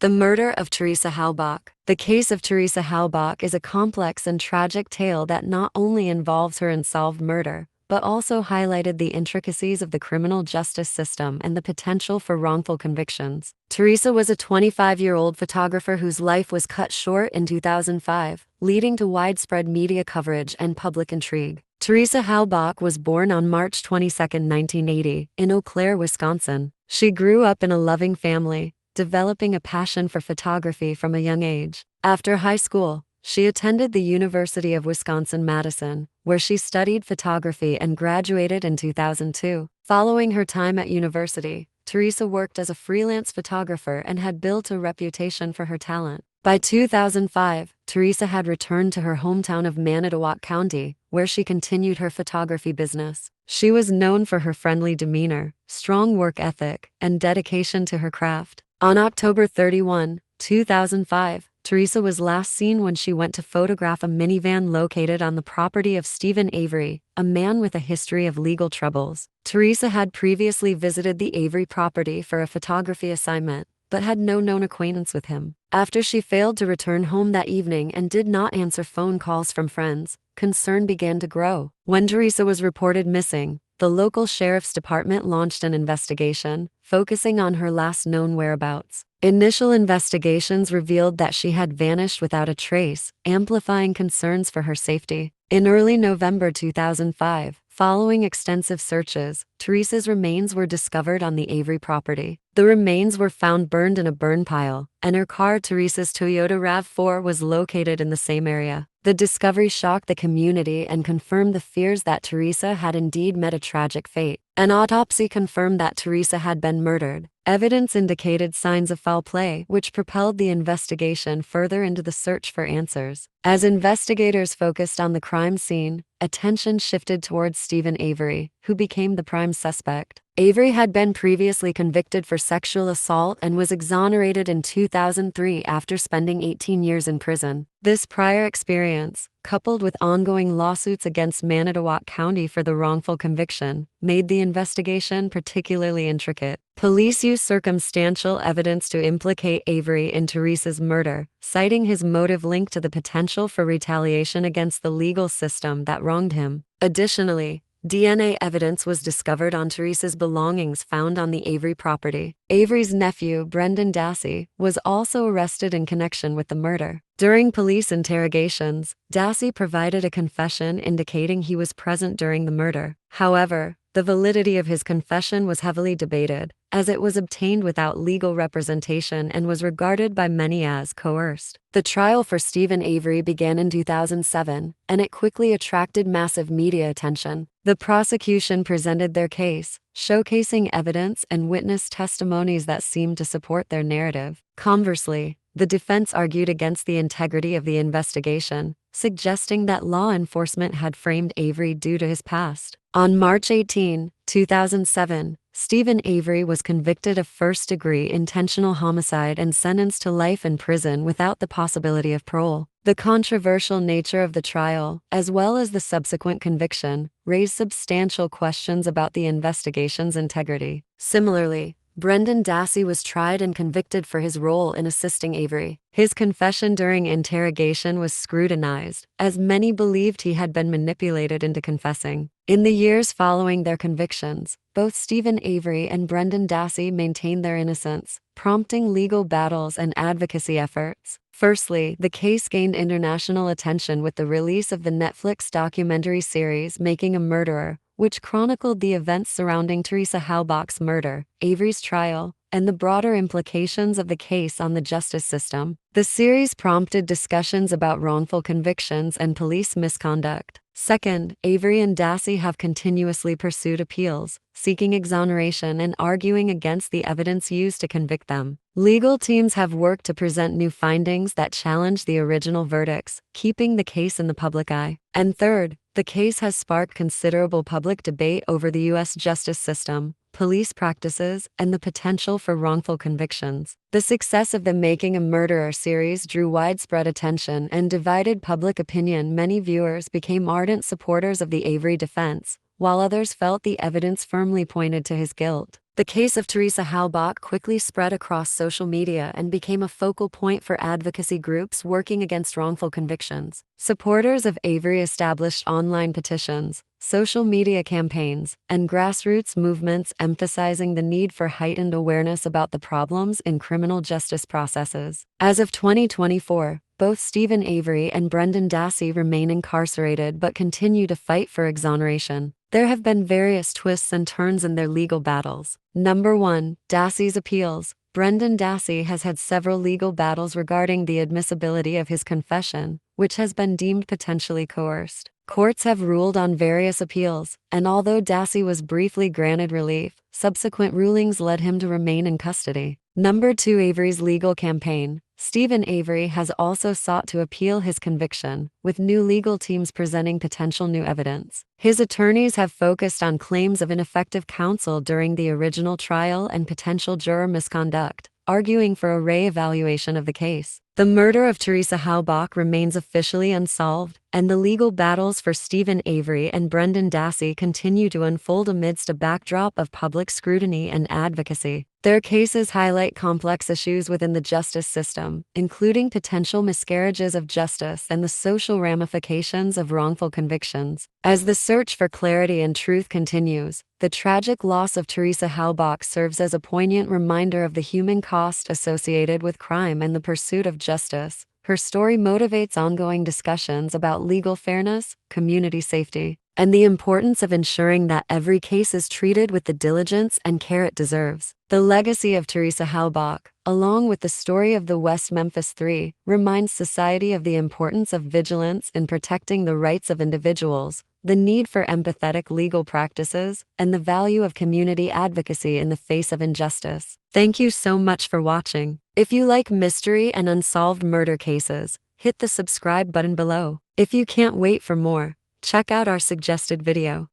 The murder of Teresa Halbach. The case of Teresa Halbach is a complex and tragic tale that not only involves her unsolved murder, but also highlighted the intricacies of the criminal justice system and the potential for wrongful convictions. Teresa was a 25-year-old photographer whose life was cut short in 2005, leading to widespread media coverage and public intrigue. Teresa Halbach was born on March 22, 1980, in Eau Claire, Wisconsin. She grew up in a loving family, developing a passion for photography from a young age. After high school, she attended the University of Wisconsin-Madison, where she studied photography and graduated in 2002. Following her time at university, Teresa worked as a freelance photographer and had built a reputation for her talent. By 2005, Teresa had returned to her hometown of Manitowoc County, where she continued her photography business. She was known for her friendly demeanor, strong work ethic, and dedication to her craft. On October 31, 2005, Teresa was last seen when she went to photograph a minivan located on the property of Stephen Avery, a man with a history of legal troubles. Teresa had previously visited the Avery property for a photography assignment, but had no known acquaintance with him. After she failed to return home that evening and did not answer phone calls from friends, concern began to grow. When Teresa was reported missing, the local sheriff's department launched an investigation, focusing on her last known whereabouts. Initial investigations revealed that she had vanished without a trace, amplifying concerns for her safety. In early November 2005, following extensive searches, Teresa's remains were discovered on the Avery property. The remains were found burned in a burn pile, and her car, Teresa's Toyota RAV4, was located in the same area. The discovery shocked the community and confirmed the fears that Teresa had indeed met a tragic fate. An autopsy confirmed that Teresa had been murdered. Evidence indicated signs of foul play, which propelled the investigation further into the search for answers. As investigators focused on the crime scene, attention shifted towards Stephen Avery, who became the prime suspect. Avery had been previously convicted for sexual assault and was exonerated in 2003 after spending 18 years in prison. This prior experience, coupled with ongoing lawsuits against Manitowoc County for the wrongful conviction, made the investigation particularly intricate. Police used circumstantial evidence to implicate Avery in Teresa's murder, citing his motive linked to the potential for retaliation against the legal system that wronged him. Additionally, DNA evidence was discovered on Teresa's belongings found on the Avery property. Avery's nephew, Brendan Dassey, was also arrested in connection with the murder. During police interrogations, Dassey provided a confession indicating he was present during the murder. However, the validity of his confession was heavily debated, as it was obtained without legal representation and was regarded by many as coerced. The trial for Stephen Avery began in 2007, and it quickly attracted massive media attention. The prosecution presented their case, showcasing evidence and witness testimonies that seemed to support their narrative. Conversely, the defense argued against the integrity of the investigation, suggesting that law enforcement had framed Avery due to his past. On March 18, 2007, Stephen Avery was convicted of first-degree intentional homicide and sentenced to life in prison without the possibility of parole. The controversial nature of the trial, as well as the subsequent conviction, raised substantial questions about the investigation's integrity. Similarly, Brendan Dassey was tried and convicted for his role in assisting Avery. His confession during interrogation was scrutinized, as many believed he had been manipulated into confessing. In the years following their convictions, both Stephen Avery and Brendan Dassey maintained their innocence, prompting legal battles and advocacy efforts. Firstly, the case gained international attention with the release of the Netflix documentary series Making a Murderer, which chronicled the events surrounding Teresa Halbach's murder, Avery's trial, and the broader implications of the case on the justice system. The series prompted discussions about wrongful convictions and police misconduct. Second, Avery and Dassey have continuously pursued appeals, seeking exoneration and arguing against the evidence used to convict them. Legal teams have worked to present new findings that challenge the original verdicts, keeping the case in the public eye. And third, the case has sparked considerable public debate over the U.S. justice system, police practices, and the potential for wrongful convictions. The success of the Making a Murderer series drew widespread attention and divided public opinion. Many viewers became ardent supporters of the Avery defense, while others felt the evidence firmly pointed to his guilt. The case of Teresa Halbach quickly spread across social media and became a focal point for advocacy groups working against wrongful convictions. Supporters of Avery established online petitions, social media campaigns, and grassroots movements emphasizing the need for heightened awareness about the problems in criminal justice processes. As of 2024, both Stephen Avery and Brendan Dassey remain incarcerated but continue to fight for exoneration. There have been various twists and turns in their legal battles. Number 1. Dassey's appeals. Brendan Dassey has had several legal battles regarding the admissibility of his confession, which has been deemed potentially coerced. Courts have ruled on various appeals, and although Dassey was briefly granted relief, subsequent rulings led him to remain in custody. Number 2. Avery's legal campaign. Stephen Avery has also sought to appeal his conviction, with new legal teams presenting potential new evidence. His attorneys have focused on claims of ineffective counsel during the original trial and potential juror misconduct, arguing for a re-evaluation of the case. The murder of Teresa Halbach remains officially unsolved, and the legal battles for Stephen Avery and Brendan Dassey continue to unfold amidst a backdrop of public scrutiny and advocacy. Their cases highlight complex issues within the justice system, including potential miscarriages of justice and the social ramifications of wrongful convictions. As the search for clarity and truth continues, the tragic loss of Teresa Halbach serves as a poignant reminder of the human cost associated with crime and the pursuit of justice. Her story motivates ongoing discussions about legal fairness, community safety, and the importance of ensuring that every case is treated with the diligence and care it deserves. The legacy of Teresa Halbach, along with the story of the West Memphis Three, reminds society of the importance of vigilance in protecting the rights of individuals, the need for empathetic legal practices, and the value of community advocacy in the face of injustice. Thank you so much for watching. If you like mystery and unsolved murder cases, hit the subscribe button below. If you can't wait for more, check out our suggested video.